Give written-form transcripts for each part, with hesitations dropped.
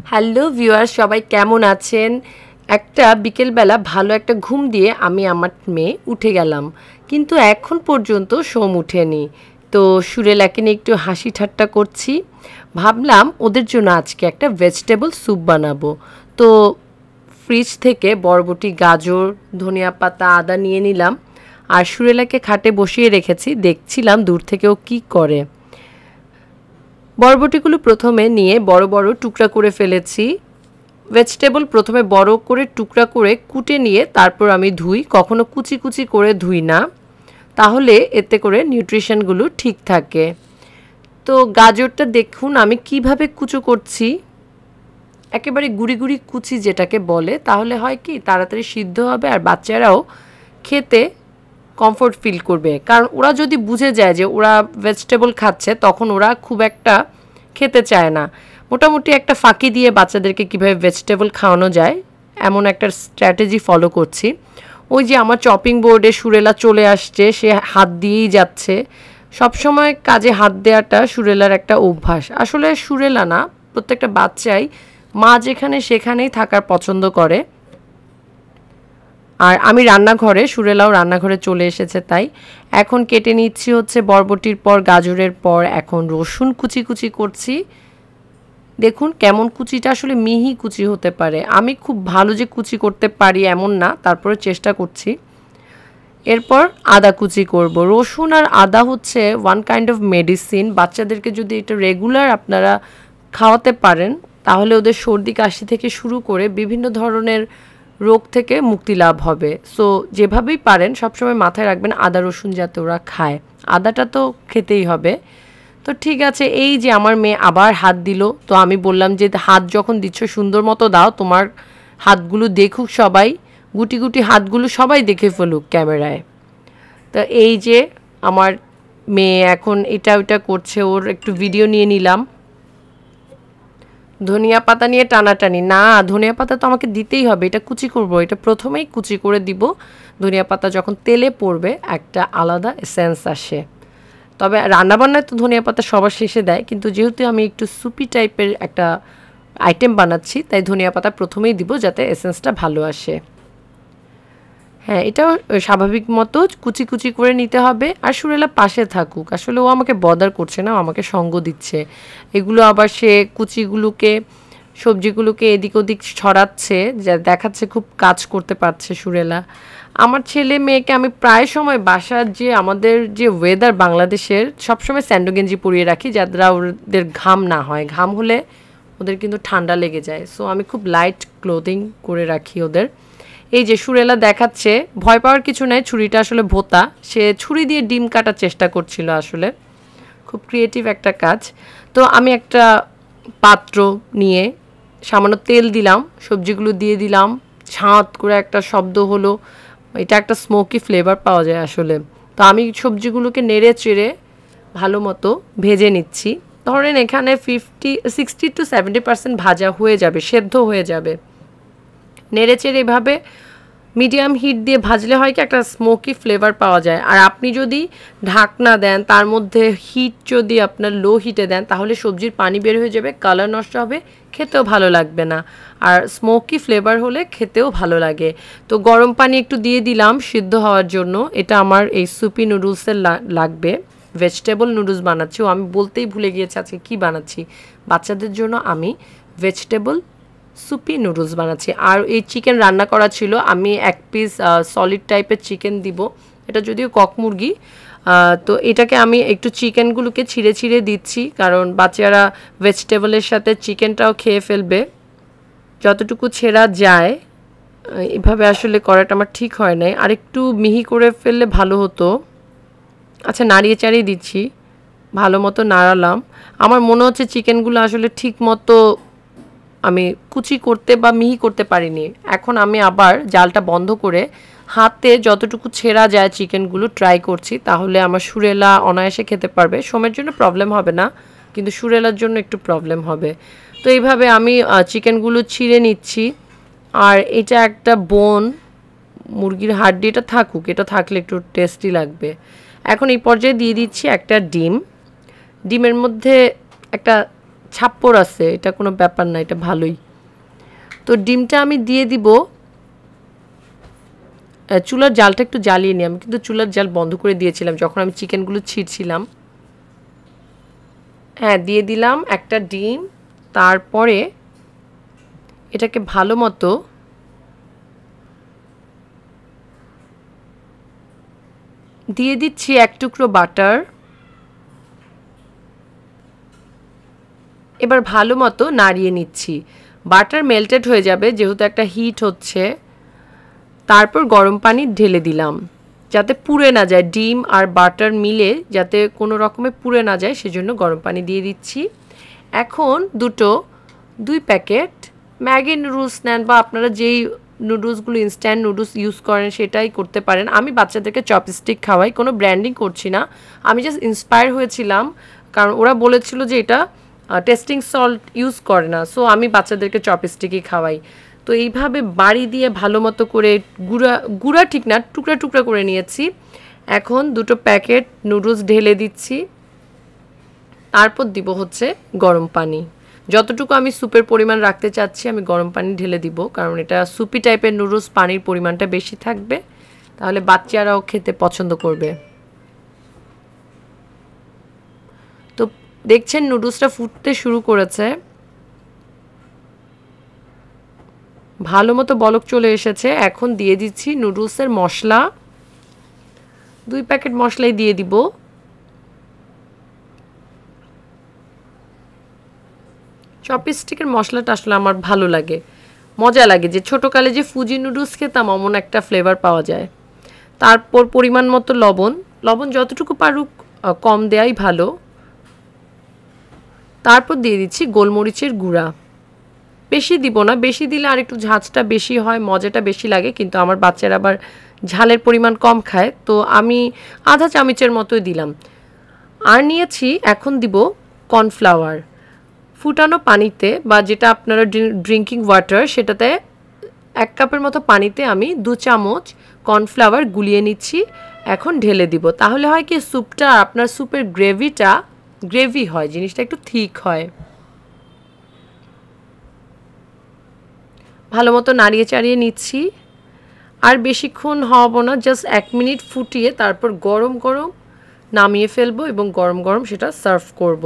Hello viewers, সবাই কেমন আছেন? একটা বিকেলবেলা ভালো একটা ঘুম দিয়ে আমি আমার মেয়ে উঠে গেলাম, কিন্তু এখন পর্যন্ত সোম উঠেনি। তো সুরেলাকে নিয়ে একটু হাসি ঠাট্টা করছি। ভাবলাম ওদের জন্য আজকে একটা ভেজিটেবল স্যুপ বানাবো। তো ফ্রিজ থেকে বরবটি, গাজর, ধনিয়া পাতা, আদা নিয়ে নিলাম। আর সুরেলাকে খাটে বসিয়ে রেখেছি, দেখছিলাম দূর থেকে ও কী করে। বরবটিগুলো প্রথমে নিয়ে বড় বড় টুকরা করে ফেলেছি। ভেজিটেবল প্রথমে বড় করে টুকরা করে কুটে নিয়ে তারপর আমি ধুই, কখনো কুচি কুচি করে ধুই না, তাহলে এতে করে নিউট্রিশনগুলো ঠিক থাকে। তো গাজরটা দেখুন আমি কিভাবে কুচো করছি, একেবারে গুড়ি গুড়ি কুচি যেটাকে বলে, তাহলে হয় কি তাড়াতাড়ি সিদ্ধ হবে আর বাচ্চারাও খেতে কমফোর্ট ফিল করবে। কারণ ওরা যদি বুঝে যায় যে ওরা ভেজিটেবল খাচ্ছে, তখন ওরা খুব একটা খেতে চায় না। মোটামুটি একটা ফাঁকি দিয়ে বাচ্চাদেরকে কীভাবে ভেজিটেবল খাওয়ানো যায় এমন একটা স্ট্র্যাটেজি ফলো করছি। ওই যে আমার চপিং বোর্ডে সুরেলা চলে আসছে, সে হাত দিয়েই যাচ্ছে। সবসময় কাজে হাত দেওয়াটা সুরেলার একটা অভ্যাস। আসলে সুরেলা না, প্রত্যেকটা বাচ্চাই মা যেখানে সেখানেই থাকার পছন্দ করে। আর আমি রান্নাঘরে, সুরেলাও রান্নাঘরে চলে এসেছে, তাই এখন কেটে নিচ্ছি হচ্ছে বরবটির পর গাজরের পর এখন রসুন কুচি কুচি করছি। দেখুন কেমন কুচিটা আসলে মিহি কুচি হতে পারে। আমি খুব ভালো যে কুচি করতে পারি এমন না, তারপরে চেষ্টা করছি। এরপর আদা কুচি করব। রসুন আর আদা হচ্ছে ওয়ান কাইন্ড অফ মেডিসিন। বাচ্চাদেরকে যদি এটা রেগুলার আপনারা খাওয়াতে পারেন, তাহলে ওদের সর্দি কাশি থেকে শুরু করে বিভিন্ন ধরনের রোগ থেকে মুক্তি লাভ হবে। সো যেভাবেই পারেন সবসময় মাথায় রাখবেন আদা রসুন যাতে ওরা খায়। আদাটা তো খেতেই হবে। তো ঠিক আছে, এই যে আমার মেয়ে আবার হাত দিল। তো আমি বললাম যে হাত যখন দিচ্ছ সুন্দর মতো দাও, তোমার হাতগুলো দেখুক সবাই, গুটি গুটি হাতগুলো সবাই দেখে ফেলুক ক্যামেরায়। তো এই যে আমার মেয়ে এখন এটা ওটা করছে, ওর একটু ভিডিও নিয়ে নিলাম। ধনিয়া পাতা নিয়ে টানাটানি না, ধনিয়া পাতা তো আমাকে দিতেই হবে, এটা কুচি করব, এটা প্রথমেই কুচি করে দিব। ধনিয়া পাতা যখন তেলে পড়বে একটা আলাদা এসেন্স আসে। তবে রান্নাবান্নায় তো ধনিয়া পাতা সবার শেষে দেয়, কিন্তু যেহেতু আমি একটু সুপি টাইপের একটা আইটেম বানাচ্ছি, তাই ধনিয়া পাতা প্রথমেই দিব যাতে এসেন্সটা ভালো আসে। হ্যাঁ, এটাও স্বাভাবিক মতো কুচি কুচি করে নিতে হবে। আর সুরেলা পাশে থাকুক, আসলে ও আমাকে বদার করছে না, আমাকে সঙ্গ দিচ্ছে। এগুলো আবার সে কুচিগুলোকে, সবজিগুলোকে এদিক ওদিক ছড়াচ্ছে, যা দেখাচ্ছে খুব কাজ করতে পারছে সুরেলা। আমার ছেলে মেয়েকে আমি প্রায় সময় বাসার যে আমাদের যে ওয়েদার বাংলাদেশের, সবসময় স্যান্ডো গেঞ্জি পরিয়ে রাখি যাতে ওদের ঘাম না হয়। ঘাম হলে ওদের কিন্তু ঠান্ডা লেগে যায়। সো আমি খুব লাইট ক্লোদিং করে রাখি ওদের। এই যে সুরেলা দেখাচ্ছে, ভয় পাওয়ার কিছু নাই, ছুরিটা আসলে ভোঁতা। সে ছুরি দিয়ে ডিম কাটার চেষ্টা করছিল, আসলে খুব ক্রিয়েটিভ একটা কাজ। তো আমি একটা পাত্র নিয়ে সামান্য তেল দিলাম, সবজিগুলো দিয়ে দিলাম, ঝাঁত করে একটা শব্দ হলো। এটা একটা স্মোকি ফ্লেভার পাওয়া যায় আসলে। তো আমি সবজিগুলোকে নেড়ে চেড়ে ভালো মতো ভেজে নিচ্ছি। ধরেন এখানে 60-70% ভাজা হয়ে যাবে, সেদ্ধ হয়ে যাবে। নেড়েচেড়ে এভাবে মিডিয়াম হিট দিয়ে ভাজলে হয় কি একটা স্মোকি ফ্লেভার পাওয়া যায়। আর আপনি যদি ঢাকনা দেন, তার মধ্যে হিট যদি আপনার লো হিটে দেন, তাহলে সবজির পানি বের হয়ে যাবে, কালার নষ্ট হবে, খেতেও ভালো লাগবে না। আর স্মোকি ফ্লেভার হলে খেতেও ভালো লাগে। তো গরম পানি একটু দিয়ে দিলাম সিদ্ধ হওয়ার জন্য। এটা আমার এই সুপি নুডলসের লাগবে। ভেজিটেবল নুডলস বানাচ্ছি, আমি বলতেই ভুলে গিয়েছি আজকে কী বানাচ্ছি। বাচ্চাদের জন্য আমি ভেজিটেবল সুপি নুডলস বানাচ্ছি। আর এই চিকেন রান্না করা ছিল, আমি এক পিস সলিড টাইপের চিকেন দিব। এটা যদিও কক মুরগি। তো এটাকে আমি একটু চিকেনগুলোকে ছিঁড়ে ছিঁড়ে দিচ্ছি, কারণ বাচ্চারা ভেজিটেবলের সাথে চিকেনটাও খেয়ে ফেলবে। যতটুকু ছেঁড়া যায় এভাবে আসলে করাটা আমার ঠিক হয় নাই, আর একটু মিহি করে ফেললে ভালো হতো। আচ্ছা, নাড়িয়ে চাড়িয়ে দিচ্ছি, ভালো মতো নাড়ালাম। আমার মনে হচ্ছে চিকেনগুলো আসলে ঠিক মতো আমি কুচি করতে বা মিহি করতে পারিনি। এখন আমি আবার জালটা বন্ধ করে হাতে যতটুকু ছেঁড়া যায় চিকেনগুলো ট্রাই করছি, তাহলে আমার সুরেলা অনায়াসে খেতে পারবে। সোমের জন্য প্রবলেম হবে না, কিন্তু সুরেলার জন্য একটু প্রবলেম হবে। তো এইভাবে আমি চিকেনগুলো ছিঁড়ে নিচ্ছি। আর এটা একটা বোন, মুরগির হাড্ডিটা থাকুক, এটা থাকলে একটু টেস্টি লাগবে। এখন এই পর্যায়ে দিয়ে দিচ্ছি একটা ডিম। ডিমের মধ্যে একটা ছাপ্পর আছে, এটা কোনো ব্যাপার না, এটা ভালোই। তো ডিমটা আমি দিয়ে দিব। চুলার জালটা একটু জ্বালিয়ে নিই, আমি কিন্তু চুলার জাল বন্ধ করে দিয়েছিলাম যখন আমি চিকেনগুলো ছিঁড়ছিলাম। হ্যাঁ, দিয়ে দিলাম একটা ডিম। তারপরে এটাকে ভালো মতো দিয়ে দিচ্ছি এক টুকরো বাটার। এবার ভালো মতো নাড়িয়ে নিচ্ছি। বাটার মেল্টেড হয়ে যাবে যেহেতু একটা হিট হচ্ছে। তারপর গরম পানি ঢেলে দিলাম যাতে পুড়ে না যায়, ডিম আর বাটার মিলে যাতে কোনো রকমে পুড়ে না যায় সেজন্য গরম পানি দিয়ে দিচ্ছি। এখন 2 প্যাকেট ম্যাগি নুডলস নেন বা আপনারা যেই নুডলসগুলো ইনস্ট্যান্ট নুডলস ইউজ করেন সেটাই করতে পারেন। আমি বাচ্চাদেরকে চপস্টিক খাওয়াই, কোনো ব্র্যান্ডিং করছি না, আমি জাস্ট ইন্সপায়ার হয়েছিলাম কারণ ওরা বলেছিল যে এটা টেস্টিং সল্ট ইউজ করে না, সো আমি বাচ্চাদেরকে চপস্টিকই খাওয়াই। তো এইভাবে বাড়ি দিয়ে ভালো মতো করে গুঁড়া ঠিক না, টুকরা টুকরা করে নিয়েছি। এখন 2 প্যাকেট নুডলস ঢেলে দিচ্ছি। তারপর দিব হচ্ছে গরম পানি। যতটুকু আমি স্যুপের পরিমাণ রাখতে চাচ্ছি আমি গরম পানি ঢেলে দিব, কারণ এটা স্যুপি টাইপের নুডলস, পানির পরিমাণটা বেশি থাকবে, তাহলে বাচ্চারাও খেতে পছন্দ করবে। তো দেখছেন নুডলসটা ফুটতে শুরু করেছে, ভালো মতো বলক চলে এসেছে। এখন দিয়ে দিচ্ছি নুডলসের মশলা, 2 প্যাকেট মশলাই দিয়ে দিব। চপস্টিকের মশলাটা আসলে আমার ভালো লাগে, মজা লাগে, যে ছোটোকালে যে ফুজি নুডলস খেতাম অমন একটা ফ্লেভার পাওয়া যায়। তারপর পরিমাণ মতো লবণ, লবণ যতটুকু পারুক কম দেওয়াই ভালো। তারপর দিয়ে দিচ্ছি গোলমরিচের গুঁড়া, বেশি দিব না, বেশি দিলে আর একটু ঝাঁঝটা বেশি হয়, মজাটা বেশি লাগে, কিন্তু আমার বাচ্চারা আবার ঝালের পরিমাণ কম খায়, তো আমি আধা চামচের মতোই দিলাম। আর নিয়েছি এখন দিব কর্নফ্লাওয়ার, ফুটানো পানিতে বা যেটা আপনারা ড্রিঙ্কিং ওয়াটার সেটাতে 1 কাপের মতো পানিতে আমি 2 চামচ কর্নফ্লাওয়ার গুলিয়ে নিচ্ছি। এখন ঢেলে দিব, তাহলে হয় কি স্যুপটা, আপনার স্যুপের গ্রেভি হয়, জিনিসটা একটু থিক হয়। ভালো মতো নাড়িয়ে চাড়িয়ে নিচ্ছি। আর বেশিক্ষণ হবো না, জাস্ট 1 মিনিট ফুটিয়ে তারপর গরম গরম নামিয়ে ফেলবো এবং গরম গরম সেটা সার্ভ করব।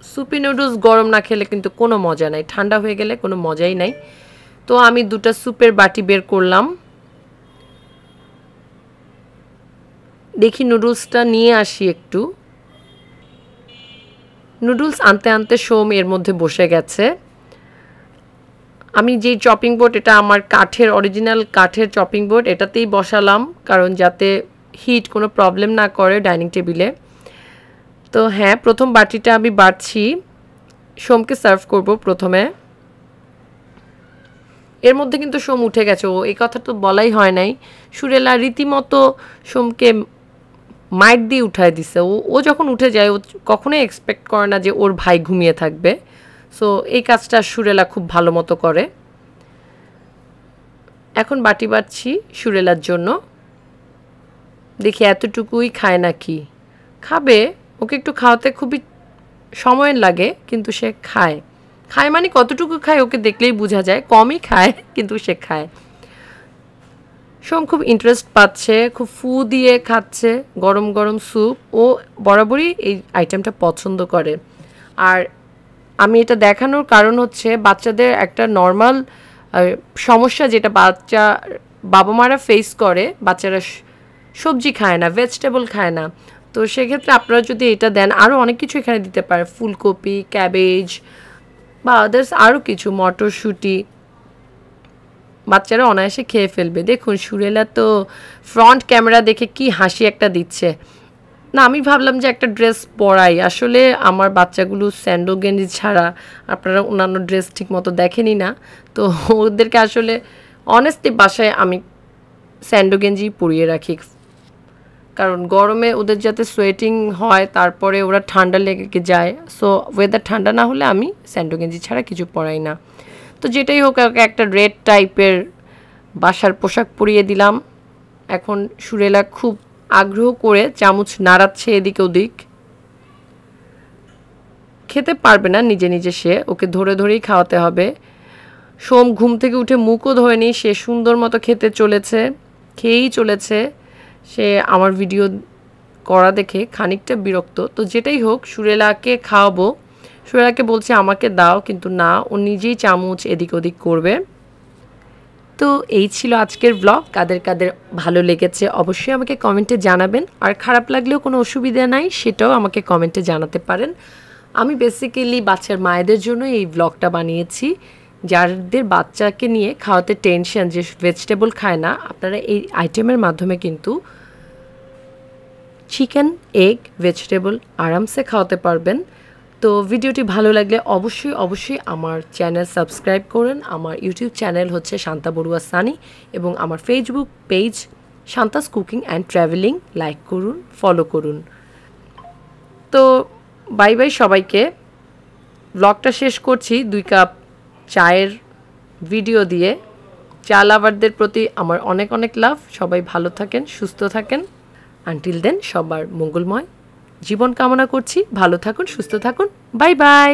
সুপি নুডলস গরম না খেলে কিন্তু কোনো মজা নাই, ঠান্ডা হয়ে গেলে কোনো মজাই নাই। তো আমি 2টা স্যুপের বাটি বের করলাম, দেখি নুডলসটা নিয়ে আসি একটু। নুডলস আনতে আনতে সোম এর মধ্যে বসে গেছে। আমি যেই চপিং বোর্ড, এটা আমার কাঠের, অরিজিনাল কাঠের চপিং বোর্ড, এটাতেই বসালাম কারণ যাতে হিট কোনো প্রবলেম না করে ডাইনিং টেবিলে। তো হ্যাঁ, প্রথম বাটিটা আমি বাড়ছি, সোমকে সার্ভ করব প্রথমে। এর মধ্যে কিন্তু সোম উঠে গেছে, ও এই কথা তো বলাই হয় নাই, সুরেলা রীতিমতো সোমকে মাইট দিয়ে উঠায় দিছে। ও যখন উঠে যায় ও কখনোই এক্সপেক্ট করে না যে ওর ভাই ঘুমিয়ে থাকবে, সো এই কাজটা সুরেলা খুব ভালো মতো করে। এখন বাটি বাড়ছি সুরেলার জন্য, দেখি এতটুকুই খায় নাকি। খাবে, ওকে একটু খাওয়াতে খুবই সময় লাগে কিন্তু সে খায়। খায় মানে কতটুকু খায় ওকে দেখলেই বোঝা যায়, কমই খায় কিন্তু সে খায়। সোম খুব ইন্টারেস্ট পাচ্ছে, খুব ফু দিয়ে খাচ্ছে গরম গরম স্যুপ, ও বরাবরই এই আইটেমটা পছন্দ করে। আর আমি এটা দেখানোর কারণ হচ্ছে বাচ্চাদের একটা নর্মাল সমস্যা যেটা বাবা মারা ফেস করে, বাচ্চারা সবজি খায় না, ভেজিটেবল খায় না, তো সেক্ষেত্রে আপনারা যদি এটা দেন, আরও অনেক কিছু এখানে দিতে পারে, ফুলকপি, ক্যাবেজ বা আদার্স আরও কিছু, মটরশুঁটি, বাচ্চারা অনায়াসে খেয়ে ফেলবে। দেখুন সুরেলা তো ফ্রন্ট ক্যামেরা দেখে কি হাসি একটা দিচ্ছে। না, আমি ভাবলাম যে একটা ড্রেস পরাই, আসলে আমার বাচ্চাগুলো স্যান্ডো গেঞ্জি ছাড়া আপনারা অন্যান্য ড্রেস ঠিক মতো দেখেনি না, তো ওদেরকে আসলে অনেস্টলি বাসায় আমি স্যান্ডো গেঞ্জি পরিয়ে রাখি, কারণ গরমে ওদের যাতে সোয়েটিং হয়, তারপরে ওরা ঠান্ডা লেগে যায়, সো ওয়েদার ঠান্ডা না হলে আমি স্যান্ডো গেঞ্জি ছাড়া কিছু পরাই না। তো যেটাই হোক, একটা রেড টাইপের বাসার পোশাক পরিয়ে দিলাম। এখন সুরেলা খুব আগ্রহ করে চামচ নাড়াচ্ছে এদিক ওদিক। খেতে পারবে না নিজে নিজে, সে ওকে ধরে ধরেই খাওয়াতে হবে। সোম ঘুম থেকে উঠে মুখও ধোয়নি, সে সুন্দর মতো খেতে চলেছে, খেয়েই চলেছে। সে আমার ভিডিও করা দেখে খানিকটা বিরক্ত। তো যেটাই হোক, সুরেলাকে খাওয়াবো। সুরেলাকে বলছে আমাকে দাও, কিন্তু না, ও নিজেই চামচ এদিক ওদিক করবে। তো এই ছিল আজকের ব্লগ। কাদের কাদের ভালো লেগেছে অবশ্যই আমাকে কমেন্টে জানাবেন, আর খারাপ লাগলেও কোনো অসুবিধা নাই, সেটাও আমাকে কমেন্টে জানাতে পারেন। আমি বেসিক্যালি বাচ্চার মায়েদের জন্য এই ব্লগটা বানিয়েছি, যাদের বাচ্চাকে নিয়ে খাওয়াতে টেনশন যে ভেজিটেবল খায় না, আপনারা এই আইটেমের মাধ্যমে কিন্তু চিকেন, এগ, ভেজিটেবল আরামসে খাওয়াতে পারবেন। তো ভিডিওটি ভালো লাগলে অবশ্যই অবশ্যই আমার চ্যানেল সাবস্ক্রাইব করুন। আমার ইউটিউব চ্যানেল হচ্ছে শান্তা বড়ুয়া সানি, এবং আমার Facebook page Shanta's cooking and travelling like করুন, ফলো করুন। তো বাই বাই সবাইকে। ব্লগটা শেষ করছি 2 কাপ চায়ের ভিডিও দিয়ে। চা লাভারদের প্রতি আমার অনেক অনেক লাভ। সবাই ভালো থাকেন, সুস্থ থাকেন। আনটিল দেন সবার মঙ্গলময় জীবন কামনা করছি। ভালো থাকুন, সুস্থ থাকুন। Bye bye.